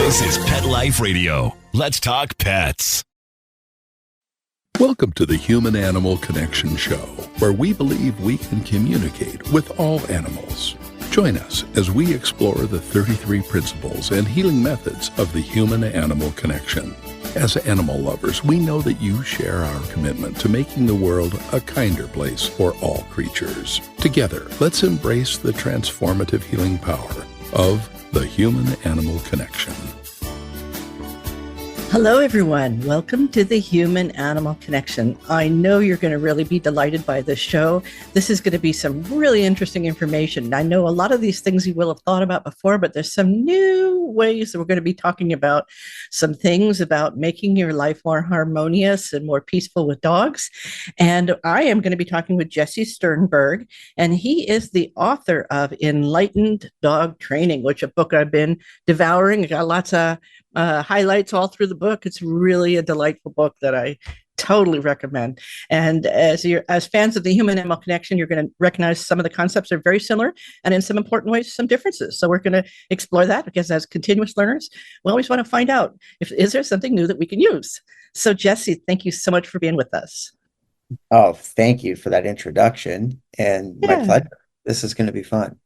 This is Pet Life Radio. Let's talk pets. Welcome to the Human-Animal Connection Show, where we believe we can communicate with all animals. Join us as we explore the 33 principles and healing methods of the human-animal connection. As animal lovers, we know that you share our commitment to making the world a kinder place for all creatures. Together, let's embrace the transformative healing power of the human-animal connection. Hello, everyone. Welcome to the Human-Animal Connection. I know you're going to really be delighted by this show. This is going to be some really interesting information. I know a lot of these things you will have thought about before, but there's some new ways that we're going to be talking about some things about making your life more harmonious and more peaceful with dogs. And I am going to be talking with Jesse Sternberg, and he is the author of Enlightened Dog Training, which is a book I've been devouring. I got lots of highlights all through the book. It's really a delightful book that I totally recommend. And as fans of the Human-Animal Connection, you're going to recognize some of the concepts are very similar, and in some important ways, some differences. So we're going to explore that, because as continuous learners, we always want to find out is there something new that we can use. So Jesse, thank you so much for being with us. Oh, thank you for that introduction, and my pleasure. This is going to be fun.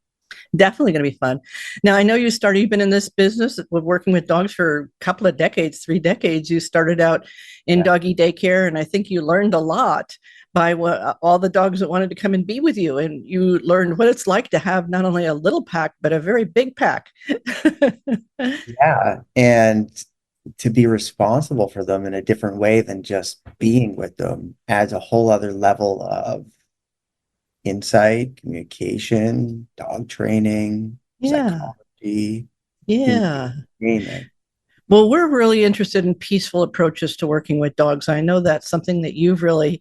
Definitely going to be fun. Now, I know you've been in this business with working with dogs for a couple of decades, 3 decades. You started out in doggie daycare, and I think you learned a lot by all the dogs that wanted to come and be with you. And you learned what it's like to have not only a little pack, but a very big pack. Yeah. And to be responsible for them in a different way than just being with them adds a whole other level of insight, communication, dog training, psychology. Entertainment. Well, we're really interested in peaceful approaches to working with dogs. I know that's something that you've really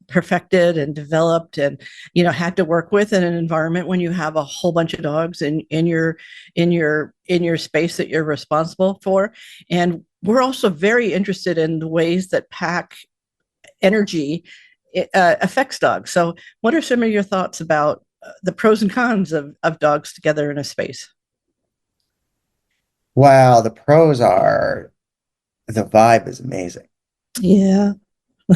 perfected and developed, and had to work with in an environment when you have a whole bunch of dogs in your space that you're responsible for. And we're also very interested in the ways that pack energy affects dogs. So what are some of your thoughts about the pros and cons of dogs together in a space? Well, the pros are the vibe is amazing. Yeah.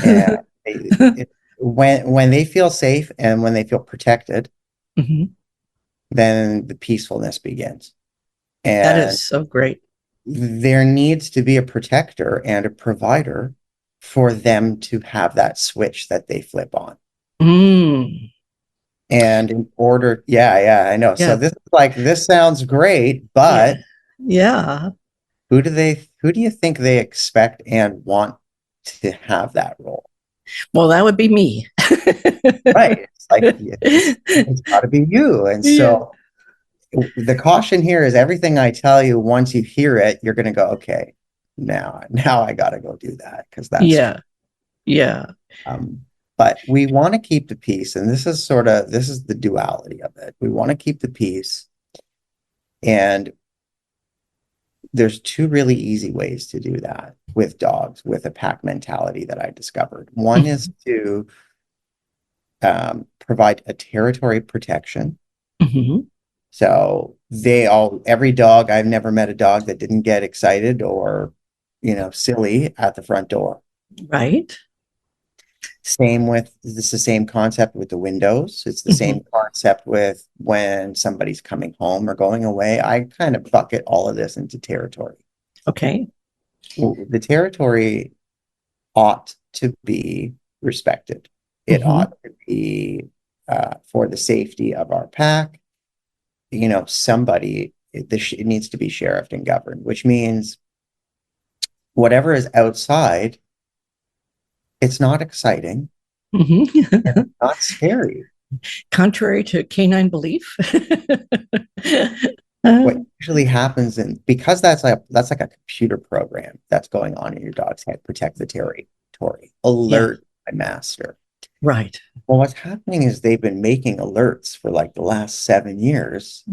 And when they feel safe and when they feel protected, then the peacefulness begins. And that is so great. There needs to be a protector and a provider for them to have that switch that they flip on. And in order, I know. Yeah. So this sounds great, but who do you think they expect and want to have that role? Well, that would be me. Right. It's got to be you. And so the caution here is everything I tell you, once you hear it, you're going to go, okay, now I got to go do that, because that's but we want to keep the peace, and this is the duality of it. We want to keep the peace, and there's 2 really easy ways to do that with dogs with a pack mentality that I discovered. One is to provide a territory protection. So every dog, I've never met a dog that didn't get excited or silly at the front door. Right. This is the same concept with the windows. It's the same concept with when somebody's coming home or going away. I kind of bucket all of this into territory. Okay. The territory ought to be respected. It ought to be for the safety of our pack. It needs to be sheriffed and governed, which means whatever is outside, it's not exciting. It's not scary. Contrary to canine belief. What usually happens, because that's like a computer program that's going on in your dog's head, protect the territory, alert my master. Right. Well, what's happening is they've been making alerts for like the last 7 years,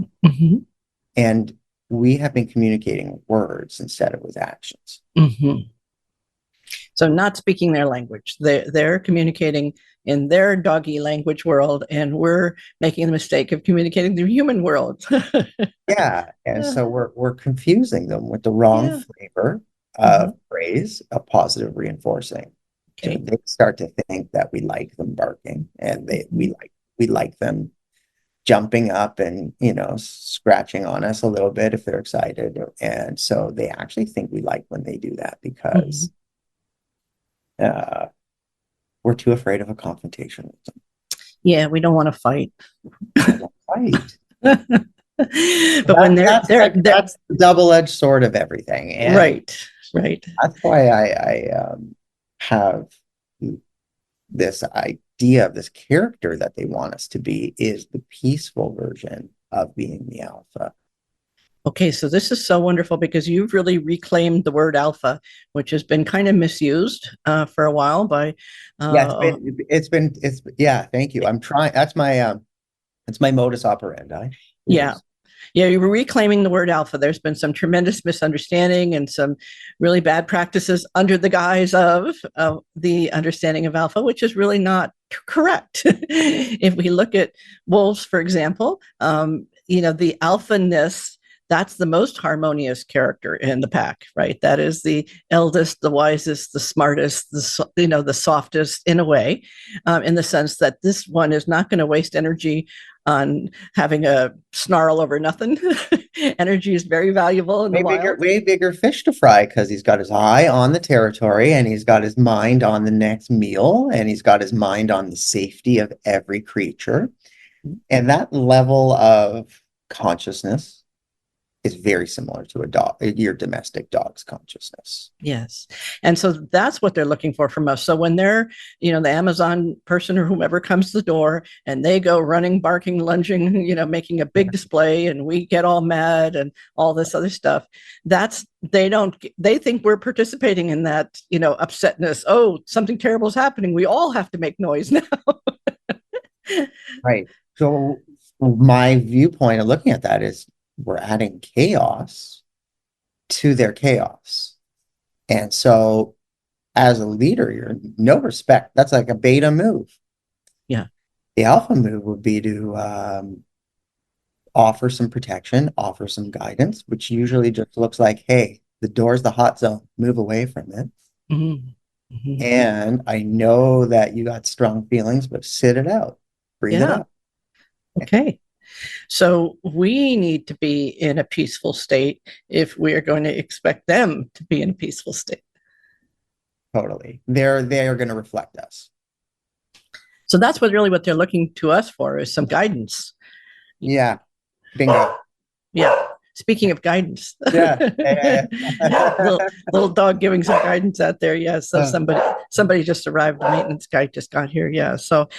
and we have been communicating with words instead of with actions. So not speaking their language. They're communicating in their doggy language world, and we're making the mistake of communicating the human world. Yeah. And so we're confusing them with the wrong Yeah. flavor of praise, of positive reinforcing. So Okay. they start to think that we like them barking, and we like them jumping up and, scratching on us a little bit if they're excited. And so they actually think we like when they do that because we're too afraid of a confrontation with them. Yeah, we don't want to fight. Right. But when that's the double-edged sword of everything. And right. that's why I have this idea of this character that they want us to be is the peaceful version of being the alpha. Okay, so this is so wonderful because you've really reclaimed the word alpha, which has been kind of misused for a while by. Yeah. Thank you. I'm trying. That's my modus operandi. Yeah. Yeah, you were reclaiming the word alpha. There's been some tremendous misunderstanding and some really bad practices under the guise of the understanding of alpha, which is really not correct. If we look at wolves, for example, the alphaness, that's the most harmonious character in the pack, right? That is the eldest, the wisest, the smartest, the softest in a way, in the sense that this one is not going to waste energy on having a snarl over nothing. Energy is very valuable in the wild. Way bigger fish to fry because he's got his eye on the territory and he's got his mind on the next meal and he's got his mind on the safety of every creature. And that level of consciousness is very similar to your domestic dog's consciousness. Yes. And so that's what they're looking for from us. So when they're, the Amazon person or whomever comes to the door and they go running, barking, lunging, making a big display and we get all mad and all this other stuff, they think we're participating in that, upsetness. Oh, something terrible is happening. We all have to make noise now. Right. So my viewpoint of looking at that is we're adding chaos to their chaos. And so as a leader, you're no respect. That's like a beta move. Yeah. The alpha move would be to offer some protection, offer some guidance, which usually just looks like, hey, the door's the hot zone, move away from it. Mm-hmm. Mm-hmm. And I know that you got strong feelings, but sit it out, breathe it out. Okay. So we need to be in a peaceful state if we are going to expect them to be in a peaceful state. Totally. They are going to reflect us. So that's what they're looking to us for is some guidance. Yeah. Bingo. Yeah. Speaking of guidance, little dog giving some guidance out there. Yeah. So somebody just arrived. The maintenance guy just got here. Yeah. So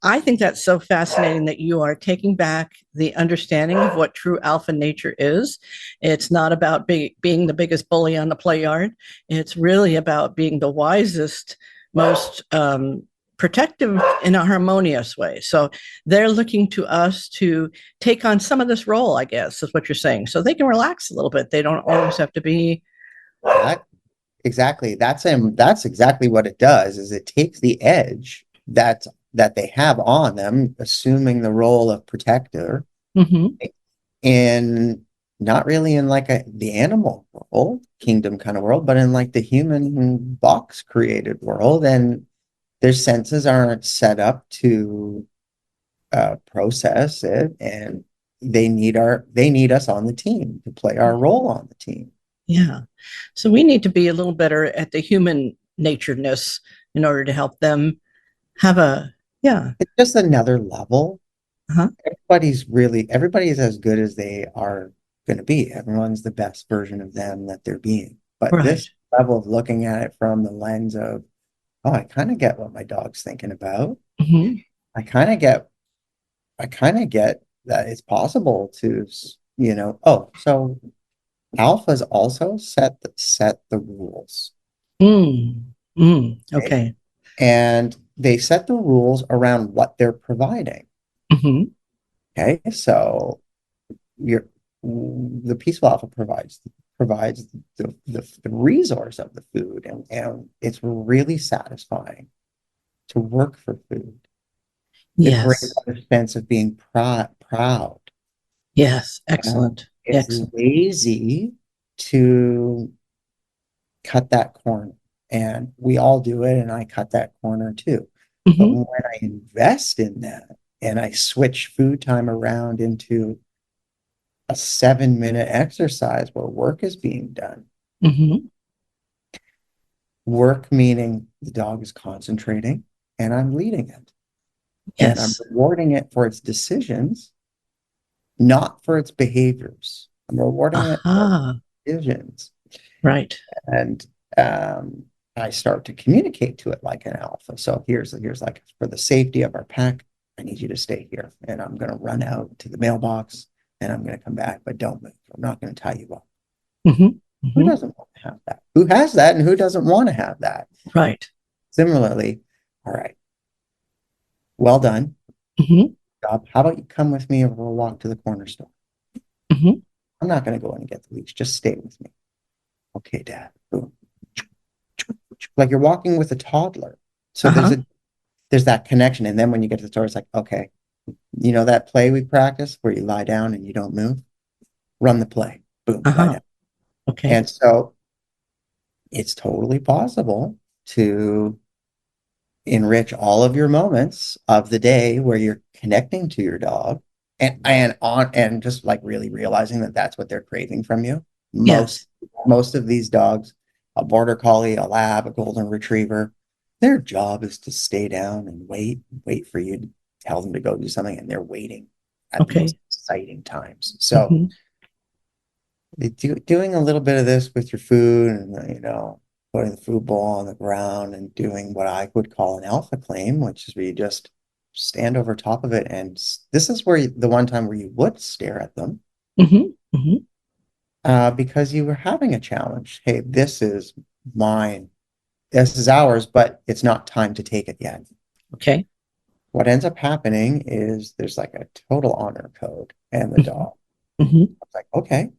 I think that's so fascinating that you are taking back the understanding of what true alpha nature is. It's not about being the biggest bully on the play yard. It's really about being the wisest, most protective in a harmonious way. So they're looking to us to take on some of this role, I guess, is what you're saying. So they can relax a little bit. They don't always have to be. Exactly. That's exactly what it does, is it takes the edge that they have on them, assuming the role of protector, and not really in like the animal world, kingdom kind of world, but in like the human box created world. And their senses aren't set up to process it, and they need us on the team to play our role on the team. Yeah. So we need to be a little better at the human naturedness in order to help them have it's just another level. Everybody's as good as they are going to be. Everyone's the best version of them that they're being. But this level of looking at it from the lens of, oh, I kind of get what my dog's thinking about. I kind of get that it's possible to, so alphas also set the rules. Okay. And they set the rules around what they're providing. Okay, so the peaceful alpha provides provides the resource of the food, and it's really satisfying to work for food. It brings Yes. a sense of being proud. Yes. Excellent. It's Excellent. lazy to cut that corner, and we all do it, and I cut that corner too. But Mm-hmm. when I invest in that and I switch food time around into a 7-minute exercise where work is being done, Mm-hmm. work meaning the dog is concentrating and I'm leading it, and I'm Yes. rewarding it for its decisions, not for its behaviors. I'm rewarding it for Aha. its decisions. Right. And I start to communicate to it like an alpha. So here's like, for the safety of our pack, I need you to stay here, and I'm going to run out to the mailbox, and I'm going to come back, but don't move. I'm not going to tie you up. Mm-hmm. Who Mm-hmm. doesn't want to have that? Who has that, and who doesn't want to have that? Right. Similarly, all right, well done. Mm-hmm. Job. How about you come with me, or we'll walk to the corner store? Mm-hmm. I'm not going to go in and get the leash. Just stay with me. Okay, Dad. Boom. Like you're walking with a toddler. So there's that connection. And then when you get to the store, it's like, okay, you know that play we practice where you lie down and you don't move? Run the play. Boom, lie down. Okay. And so it's totally possible to enrich all of your moments of the day where you're connecting to your dog and just like really realizing that that's what they're craving from you. Most of these dogs, a border collie, a lab, a golden retriever, their job is to stay down and wait for you to tell them to go do something, and they're waiting at the most exciting times. So doing a little bit of this with your food, and putting the food bowl on the ground and doing what I would call an alpha claim, which is where you just stand over top of it. And this is where the one time where you would stare at them. Mm-hmm. Mm-hmm. Because you were having a challenge. Hey, this is mine. This is ours, but it's not time to take it yet. Okay. What ends up happening is there's like a total honor code, and the dog. Mm-hmm. It's like, okay.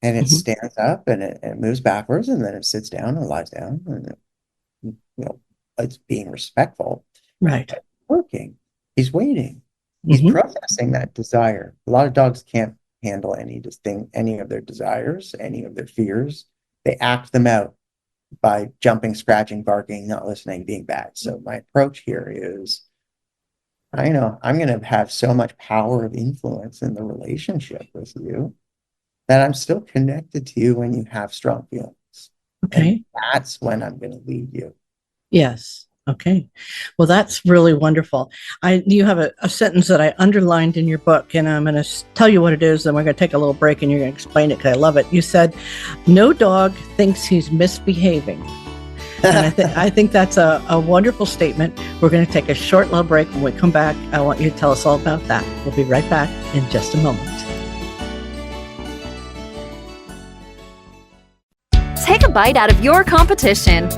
And it stands up and it moves backwards, and then it sits down and lies down, and it's being respectful. Right. It's working. He's waiting. He's processing that desire. A lot of dogs can't handle any of their desires, any of their fears. They act them out by jumping, scratching, barking, not listening, being bad. So my approach here is, I know I'm going to have so much power of influence in the relationship with you that I'm still connected to you when you have strong feelings. Okay. And that's when I'm going to lead you. Yes. Okay. Well, that's really wonderful. You have a sentence that I underlined in your book, and I'm going to tell you what it is, and we're going to take a little break, and you're going to explain it because I love it. You said, no dog thinks he's misbehaving. And I think that's a wonderful statement. We're going to take a short little break. When we come back, I want you to tell us all about that. We'll be right back in just a moment. Take a bite out of your competition.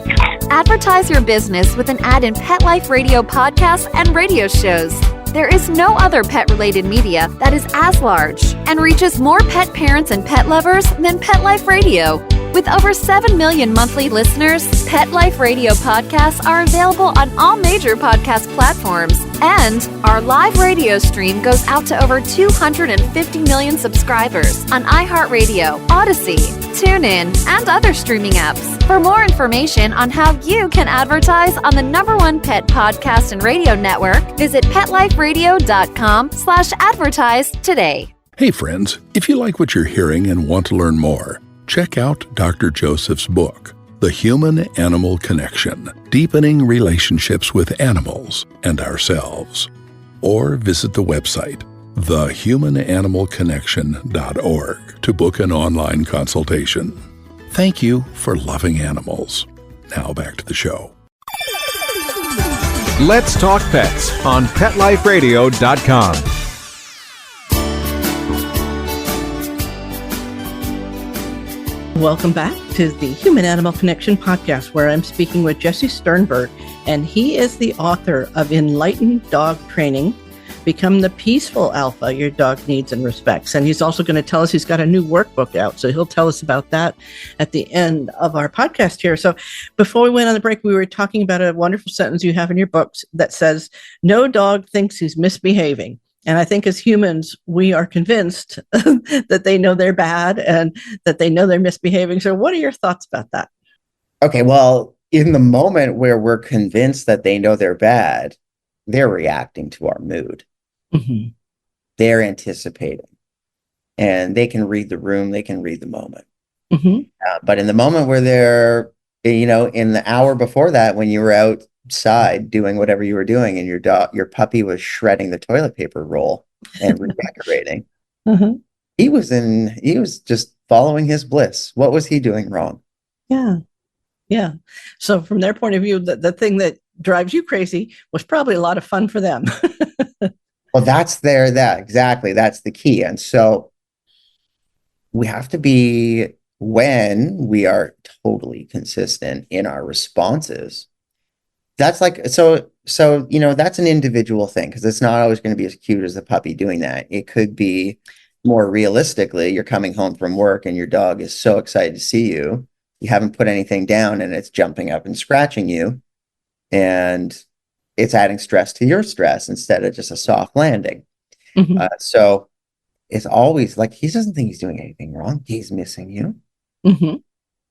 Advertise your business with an ad in Pet Life Radio podcasts and radio shows. There is no other pet-related media that is as large and reaches more pet parents and pet lovers than Pet Life Radio. With over 7 million monthly listeners, Pet Life Radio podcasts are available on all major podcast platforms. And our live radio stream goes out to over 250 million subscribers on iHeartRadio, Odyssey, TuneIn, and other streaming apps. For more information on how you can advertise on the #1 pet podcast and radio network, visit PetLifeRadio.com/advertise today. Hey friends, if you like what you're hearing and want to learn more, check out Dr. Joseph's book, The Human-Animal Connection, Deepening Relationships with Animals and Ourselves. Or visit the website, thehumananimalconnection.org, to book an online consultation. Thank you for loving animals. Now back to the show. Let's Talk Pets on PetLifeRadio.com. Welcome back to the Human Animal Connection podcast, where I'm speaking with Jesse Sternberg, and he is the author of Enlightened Dog Training, Become the peaceful alpha your dog needs and respects. And he's also going to tell us he's got a new workbook out. So he'll tell us about that at the end of our podcast here. So before we went on the break, we were talking about a wonderful sentence you have in your books that says, no dog thinks he's misbehaving. And I think as humans, we are convinced that they know they're bad and that they know they're misbehaving. So what are your thoughts about that? Okay, well, in the moment where we're convinced that they know they're bad, they're reacting to our mood. Mm-hmm. They're anticipating. And they can read the room, they can read the moment. Mm-hmm. But in the moment where they're, in the hour before that, when you were outside doing whatever you were doing and your puppy was shredding the toilet paper roll and redecorating, Uh-huh. he was just following his bliss. What was he doing wrong? Yeah. Yeah. So from their point of view, the thing that drives you crazy was probably a lot of fun for them. Well, exactly. That's the key. And so we have to be, when we are totally consistent in our responses, that's like, so, that's an individual thing, because it's not always going to be as cute as the puppy doing that. It could be more realistically, you're coming home from work and your dog is so excited to see you. You haven't put anything down and it's jumping up and scratching you. And it's adding stress to your stress instead of just a soft landing. Mm-hmm. So it's always like, he doesn't think he's doing anything wrong. He's missing you. Mm-hmm.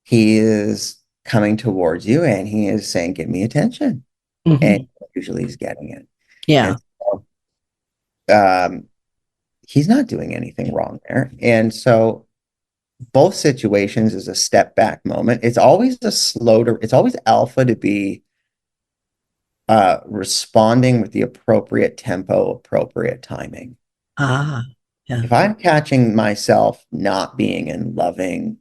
He is coming towards you and he is saying, give me attention. Mm-hmm. And usually he's getting it. Yeah. And so, he's not doing anything wrong there. And so both situations is a step back moment. It's always it's always alpha to be responding with the appropriate tempo, appropriate timing. Yeah. If I'm catching myself not being in loving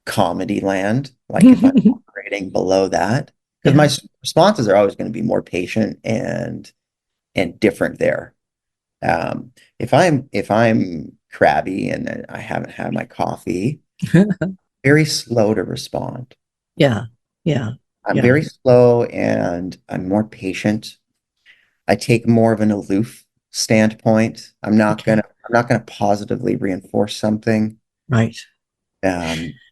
comedy land, like if I'm operating below that, because my responses are always going to be more patient and different there. If I'm crabby and I haven't had my coffee, very slow to respond. Yeah. I'm very slow and I'm more patient. I take more of an aloof standpoint. I'm not gonna positively reinforce something. Right.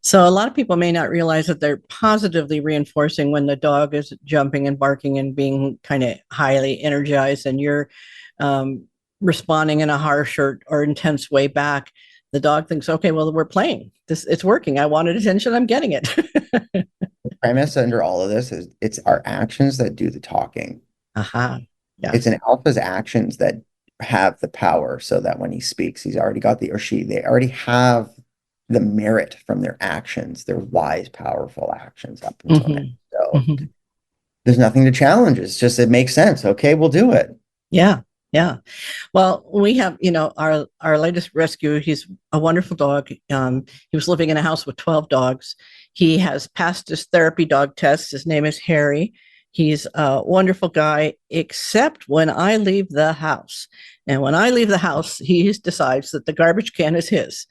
So a lot of people may not realize that they're positively reinforcing when the dog is jumping and barking and being kind of highly energized, and you're responding in a harsh or intense way back. The dog thinks, okay, well, we're playing. It's working. I wanted attention. I'm getting it. The premise under all of this is it's our actions that do the talking. Yeah. It's an alpha's actions that have the power, so that when he speaks, he's already got they already have the merit from their actions, their wise, powerful actions up until now. So there's nothing to challenge. It's just, it makes sense. Okay, we'll do it. Yeah. Well, we have, our latest rescue. He's a wonderful dog. He was living in a house with 12 dogs. He has passed his therapy dog test. His name is Harry. He's a wonderful guy, except when I leave the house. And when I leave the house, he decides that the garbage can is his.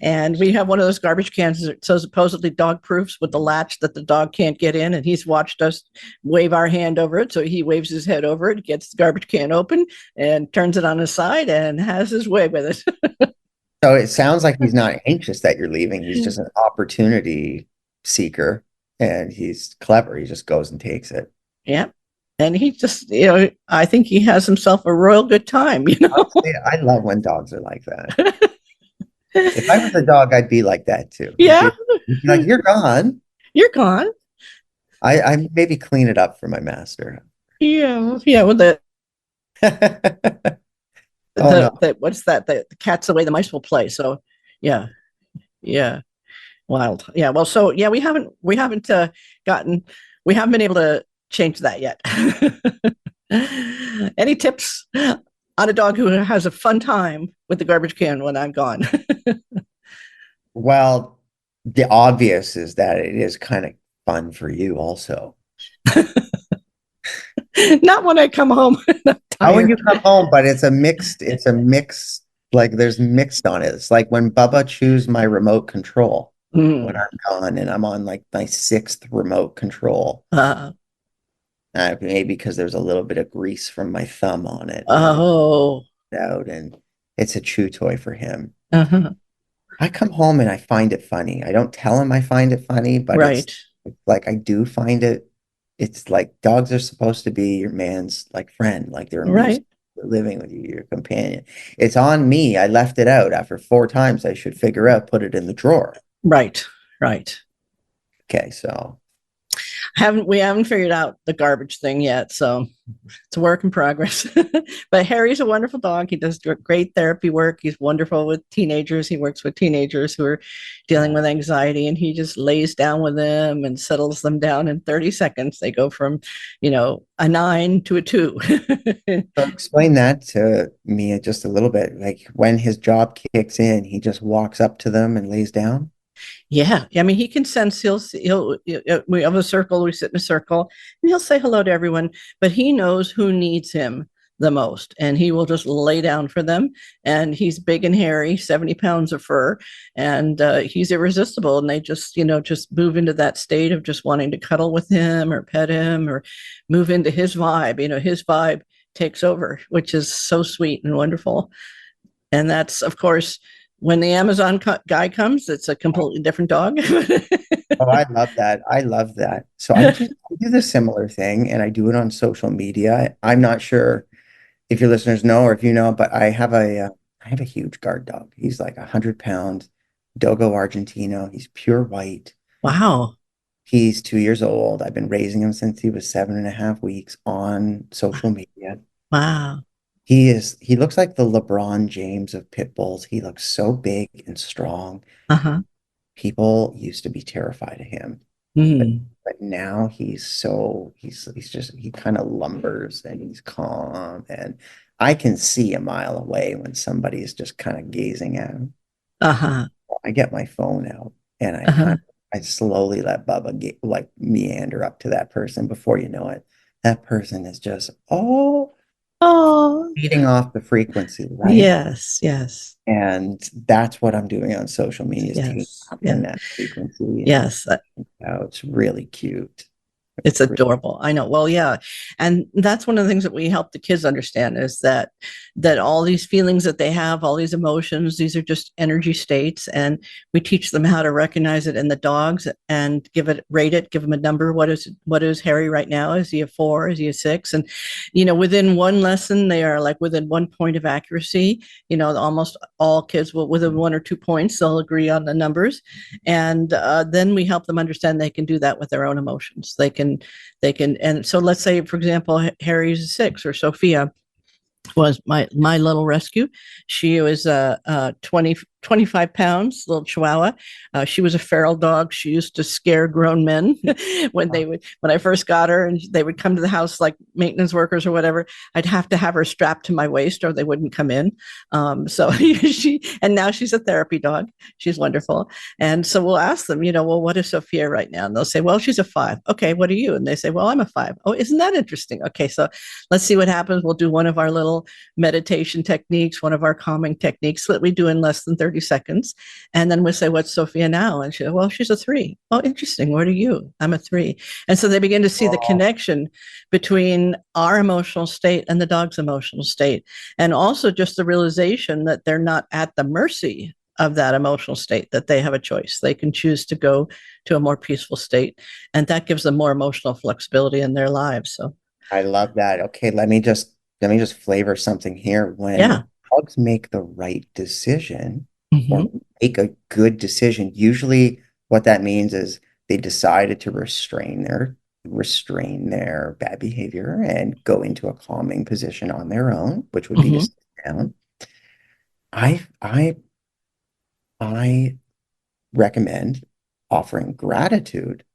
And we have one of those garbage cans that so supposedly dog proofs with the latch that the dog can't get in. And he's watched us wave our hand over it. So he waves his head over it, gets the garbage can open and turns it on his side and has his way with it. So it sounds like he's not anxious that you're leaving. He's just an opportunity seeker and he's clever. He just goes and takes it. Yeah. And he just, I think he has himself a royal good time, Honestly, I love when dogs are like that. If I was a dog, I'd be like that too. Yeah. Like, you're gone. You're gone. I maybe clean it up for my master. Yeah. With what's that? The cat's away, the mice will play. So yeah. Wild. Yeah. Well, so yeah, we haven't been able to change that yet. Any tips on a dog who has a fun time with the garbage can when I'm gone? Well, the obvious is that it is kind of fun for you also. Not when I come home. Not when you come home, but it's a mixed, like there's mixed on it. It's like when Bubba chews my remote control when I'm gone and I'm on like my 6th remote control. Maybe because there's a little bit of grease from my thumb on it. Oh. Out, and it's a chew toy for him. Uh-huh. I come home and I find it funny. I don't tell him I find it funny, but Right. it's like I do find it. It's like dogs are supposed to be your man's like friend, like they're amused, Right. they're living with you, your companion. It's on me. I left it out after 4 times. I should figure out, put it in the drawer. Right. Right. Okay, so We haven't figured out the garbage thing yet, so it's a work in progress. But Harry's a wonderful dog. He does great therapy work. He's wonderful with teenagers. He works with teenagers who are dealing with anxiety, and he just lays down with them and settles them down in 30 seconds. They go from, a 9 to a 2. So explain that to me just a little bit. Like when his job kicks in, he just walks up to them and lays down. Yeah, I mean, he can sense. We have a circle. We sit in a circle, and he'll say hello to everyone. But he knows who needs him the most, and he will just lay down for them. And he's big and hairy, 70 pounds of fur, and he's irresistible. And they just move into that state of just wanting to cuddle with him or pet him or move into his vibe. His vibe takes over, which is so sweet and wonderful. And that's, of course, when the Amazon guy comes, it's a completely different dog. Oh, I love that. I love that. So I do the similar thing, and I do it on social media. I'm not sure if your listeners know or if you know, but I have a huge guard dog. He's like 100 pounds, Dogo Argentino. He's pure white. Wow. He's 2 years old. I've been raising him since he was 7.5 weeks on social media. Wow. He looks like the LeBron James of pit bulls. He looks so big and strong. Uh-huh. People used to be terrified of him. Mm. But now he kind of lumbers and he's calm, and I can see a mile away when somebody is just kind of gazing at him. Uh-huh. I get my phone out and Uh-huh. I slowly let Bubba like meander up to that person. Before you know it, that person is just Oh, feeding off the frequency, right? yes, yes, And that's what I'm doing on social media, is taking yes, up in yeah, that frequency. yes. It's really cute. It's adorable. I know. Well, yeah. And that's one of the things that we help the kids understand is that all these feelings that they have, all these emotions, these are just energy states. And we teach them how to recognize it in the dogs and rate it, give them a number. What is Harry right now? Is he a 4? Is he a 6? And, within one lesson, they are like within 1 point of accuracy. Almost all kids will, within 1 or 2 points, they'll agree on the numbers. And then we help them understand they can do that with their own emotions. And so let's say, for example, Harry's a 6, or Sophia was my little rescue. She was 25 pounds, little Chihuahua. She was a feral dog. She used to scare grown men when I first got her, and they would come to the house like maintenance workers or whatever. I'd have to have her strapped to my waist or they wouldn't come in. So and now she's a therapy dog. She's wonderful. And so we'll ask them, well, what is Sophia right now? And they'll say, well, she's a 5. Okay, what are you? And they say, well, I'm a 5. Oh, isn't that interesting? Okay, so let's see what happens. We'll do one of our little meditation techniques, one of our calming techniques that we do in less than 30 seconds. And then we'll say, what's Sophia now? And she, well, she's a 3. Oh, interesting. What are you? I'm a 3. And so they begin to see the connection between our emotional state and the dog's emotional state. And also just the realization that they're not at the mercy of that emotional state, that they have a choice. They can choose to go to a more peaceful state. And that gives them more emotional flexibility in their lives. So I love that. Okay, let me just flavor something here. When dogs make the right decision, or make a good decision, usually what that means is they decided to restrain their bad behavior and go into a calming position on their own, which would be to sit down. I recommend offering gratitude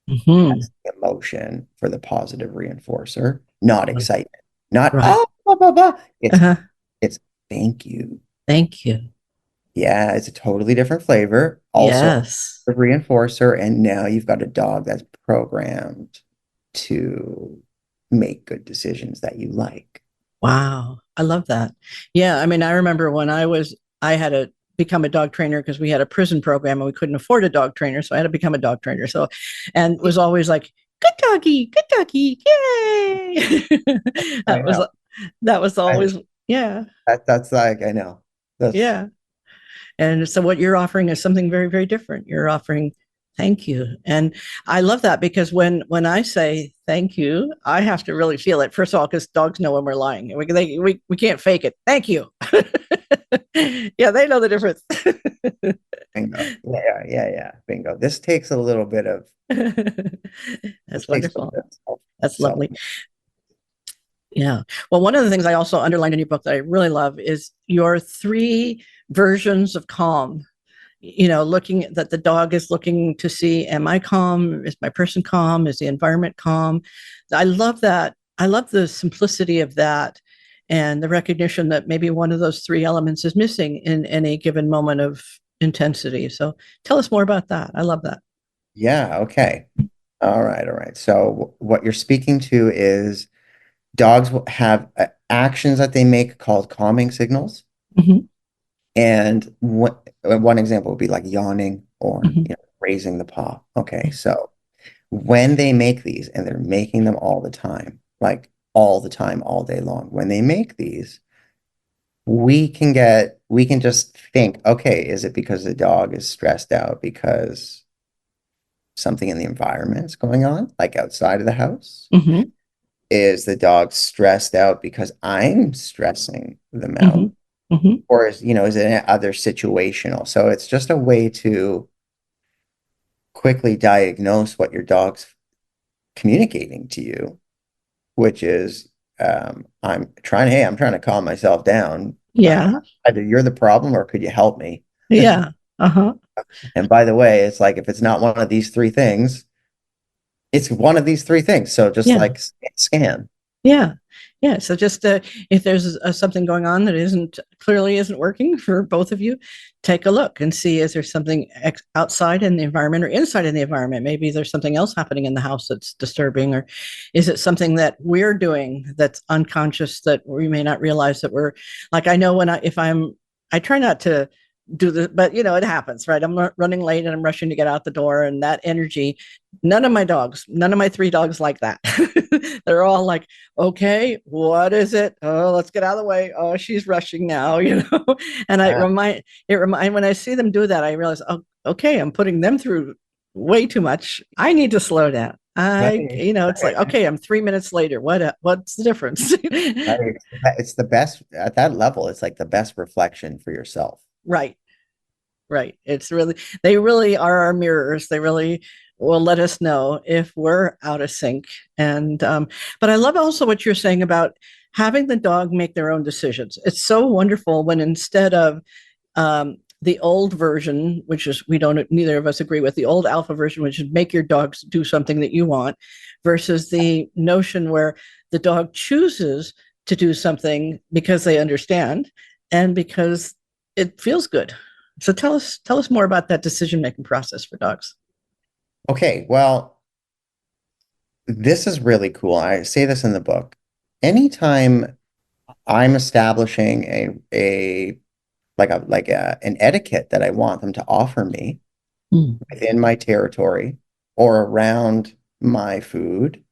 as the emotion for the positive reinforcer, not excitement, not blah, blah, blah. It's thank you. Thank you. Yeah, it's a totally different flavor. Also, yes, the reinforcer, and now you've got a dog that's programmed to make good decisions that you like. Wow, I love that. Yeah, I mean, I remember when I had to become a dog trainer because we had a prison program and we couldn't afford a dog trainer, so I had to become a dog trainer. So, and it was always like, good doggy, good doggy, yay. I know. That was I, always, yeah, that's like, I know. That's yeah. And so what you're offering is something very, very different. You're offering thank you. And I love that because when I say thank you, I have to really feel it. First of all, because dogs know when we're lying. We can't fake it. Thank you. Yeah, they know the difference. bingo. Yeah. Bingo. This takes a little bit of That's this takes a little wonderful. bit of That's self. lovely. Yeah. Well, one of the things I also underlined in your book that I really love is your three versions of calm. Looking that the dog is looking to see, am I calm? Is my person calm? Is the environment calm? I love that. I love the simplicity of that and the recognition that maybe one of those three elements is missing in any given moment of intensity. So tell us more about that. I love that. Yeah, okay. All right. So what you're speaking to is dogs will have actions that they make called calming signals. Mhm, And one example would be like yawning or mhm, raising the paw. Okay, so when they make these, and they're making them all the time, like all the time, all day long, when they make these, we can just think, okay, is it because the dog is stressed out because something in the environment is going on, like outside of the house? mhm, Is the dog stressed out because I'm stressing them out? mhm, mhm. Or is it other situational? So it's just a way to quickly diagnose what your dog's communicating to you, which is, I'm trying to calm myself down. Yeah. Either you're the problem or could you help me? Yeah. Uh-huh. And by the way, it's like if it's not one of these three things, it's one of these three things. So just Yeah. like scan. Yeah. Yeah. So just if there's something going on that clearly isn't working for both of you, take a look and see, is there something outside in the environment or inside in the environment? Maybe there's something else happening in the house that's disturbing, or is it something that we're doing that's unconscious that we may not realize that we're like, I know I try not to do this, but it happens, right? I'm running late and I'm rushing to get out the door, and that energy, none of my three dogs like that. They're all like, okay, what is it? Oh, let's get out of the way. Oh, she's rushing now, And Yeah, when I see them do that, I realize, oh, okay, I'm putting them through way too much. I need to slow down. right, It's like, okay, I'm 3 minutes later. What's the difference? right. It's the best at that level. It's like the best reflection for yourself. Right. Right. They really are our mirrors. They really will let us know if we're out of sync. But I love also what you're saying about having the dog make their own decisions. It's so wonderful when instead of the old version, which is neither of us agree with, the old alpha version, which is make your dogs do something that you want, versus the notion where the dog chooses to do something because they understand and because it feels good. So tell us more about that decision-making process for dogs. Okay, well, this is really cool. I say this in the book. Anytime I'm establishing an etiquette that I want them to offer me Mm. within my territory or around my food,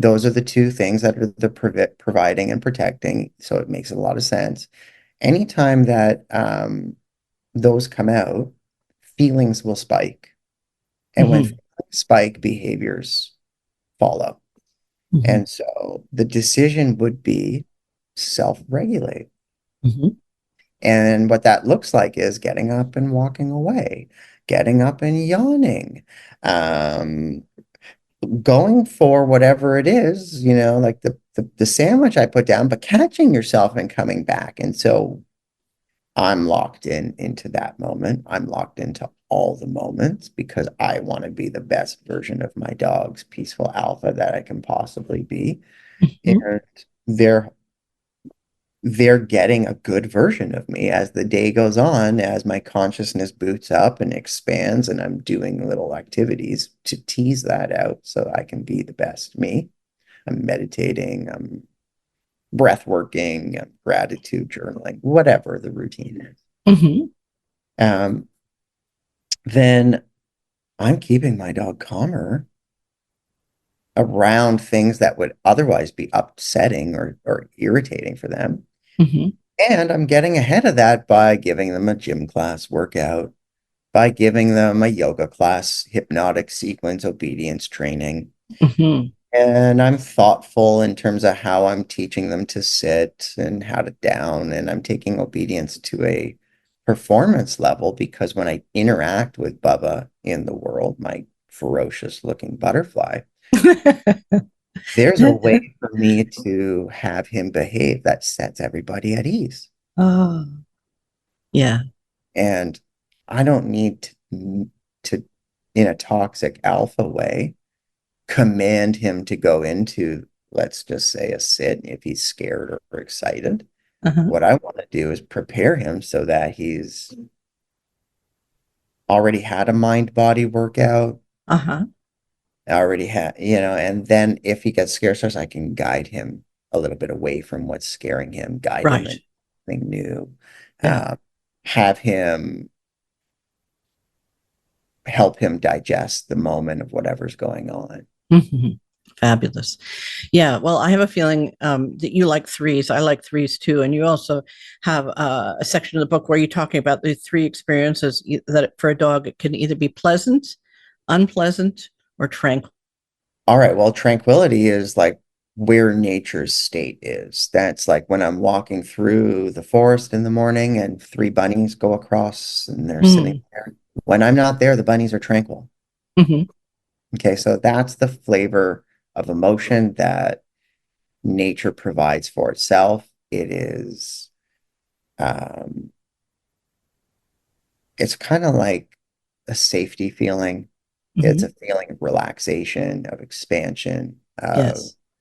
those are the two things that are the providing and protecting. So it makes a lot of sense. Anytime that those come out, feelings will spike. And when Mhm. feelings spike, behaviors follow. Mhm. And so the decision would be self-regulate. Mhm. And what that looks like is getting up and walking away, getting up and yawning, um, going for whatever it is, like the sandwich I put down, but catching yourself and coming back. And so I'm locked into that moment. I'm locked into all the moments because I want to be the best version of my dog's peaceful alpha that I can possibly be. Mhm. And they're they're getting a good version of me as the day goes on, as my consciousness boots up and expands, and I'm doing little activities to tease that out so I can be the best me. I'm meditating, I'm breath working, I'm gratitude journaling, whatever the routine is. Mhm. Then I'm keeping my dog calmer around things that would otherwise be upsetting or irritating for them. Mm-hmm. And I'm getting ahead of that by giving them a gym class workout, by giving them a yoga class, hypnotic sequence, obedience training. Mm-hmm. And I'm thoughtful in terms of how I'm teaching them to sit and how to down. And I'm taking obedience to a performance level, because when I interact with Bubba in the world, my ferocious looking butterfly, there's a way for me to have him behave that sets everybody at ease. Oh, yeah. And I don't need to, in a toxic alpha way, command him to go into, let's just say, a sit if he's scared or excited. Uh-huh. What I want to do is prepare him so that he's already had a mind-body workout. Uh-huh. Already had, and then if he gets scared, I can guide him a little bit away from what's scaring him, guide him into something new, have him help him digest the moment of whatever's going on. Mm-hmm. Fabulous. Yeah. Well, I have a feeling that you like threes. I like threes too. And you also have a section of the book where you're talking about the three experiences that for a dog, it can either be pleasant, unpleasant, or tranquil. All right. Well, tranquility is like where nature's state is. That's like when I'm walking through the forest in the morning and 3 bunnies go across and they're sitting there. When I'm not there, the bunnies are tranquil. Mm-hmm. Okay. So that's the flavor of emotion that nature provides for itself. It is, it's kind of like a safety feeling. Mm-hmm. It's a feeling of relaxation, of expansion, of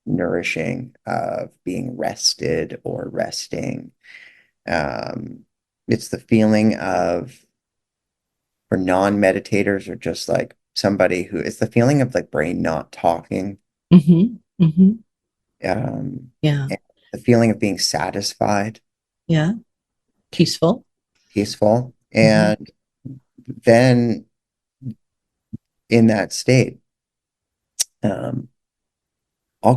nourishing, of being rested or resting. It's the feeling of, for non-meditators or just like somebody who, it's the feeling of like brain not talking. Mm-hmm. Mm-hmm. The feeling of being satisfied. Yeah. Peaceful. And then in that state, all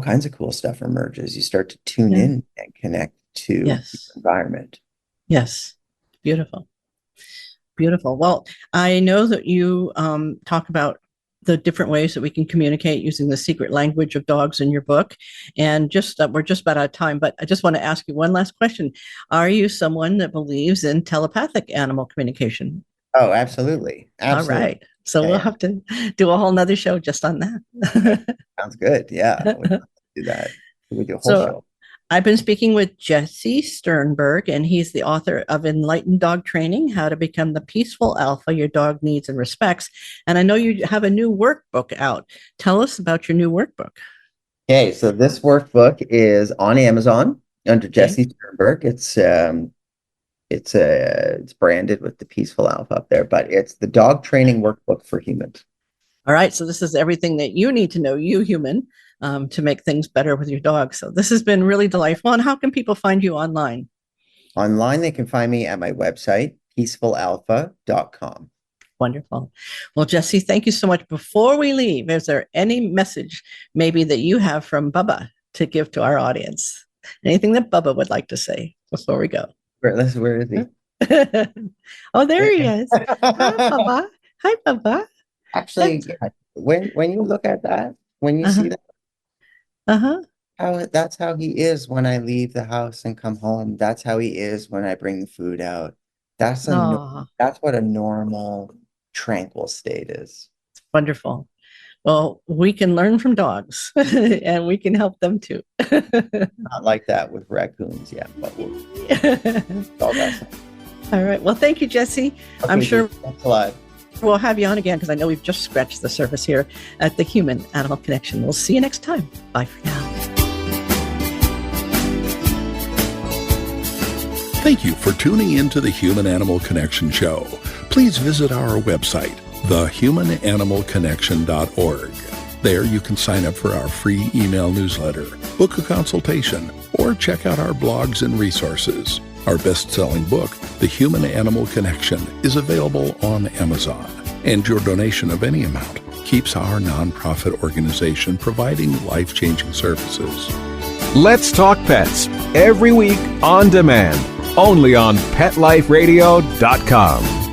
kinds of cool stuff emerges. You start to tune in and connect to the environment. Yes. Beautiful. Beautiful. Well, I know that you talk about the different ways that we can communicate using the secret language of dogs in your book. And we're just about out of time, but I just want to ask you one last question. Are you someone that believes in telepathic animal communication? Oh, absolutely. All right. So we'll have to do a whole nother show just on that. Sounds good. Yeah. We'd love to do that. We do a whole show. I've been speaking with Jesse Sternberg, and he's the author of Enlightened Dog Training, How to Become the Peaceful Alpha Your Dog Needs and Respects. And I know you have a new workbook out. Tell us about your new workbook. Okay, so this workbook is on Amazon under Jesse Sternberg. It's branded with the Peaceful Alpha up there, but it's the dog training workbook for humans. All right, so this is everything that you need to know, you human, to make things better with your dog. So this has been really delightful. And how can people find you online? Online, they can find me at my website, peacefulalpha.com. Wonderful. Well, Jesse, thank you so much. Before we leave, is there any message maybe that you have from Bubba to give to our audience? Anything that Bubba would like to say before we go? Where is he? Oh, there he is. Hi, Bubba. Hi, Bubba. Actually, when you look at that, when you see that, that's how he is when I leave the house and come home. That's how he is when I bring the food out. That's what a normal, tranquil state is. Wonderful. Well, we can learn from dogs and we can help them too. Not like that with raccoons yet, but all right. Well, thank you, Jesse. Okay, I'm sure thanks a lot. We'll have you on again because I know we've just scratched the surface here at the Human Animal Connection. We'll see you next time. Bye for now. Thank you for tuning in to the Human Animal Connection show. Please visit our website, thehumananimalconnection.org. There you can sign up for our free email newsletter, book a consultation, or check out our blogs and resources. Our best-selling book, The Human Animal Connection, is available on Amazon, and your donation of any amount keeps our nonprofit organization providing life-changing services. Let's Talk Pets, every week on demand, only on PetLifeRadio.com.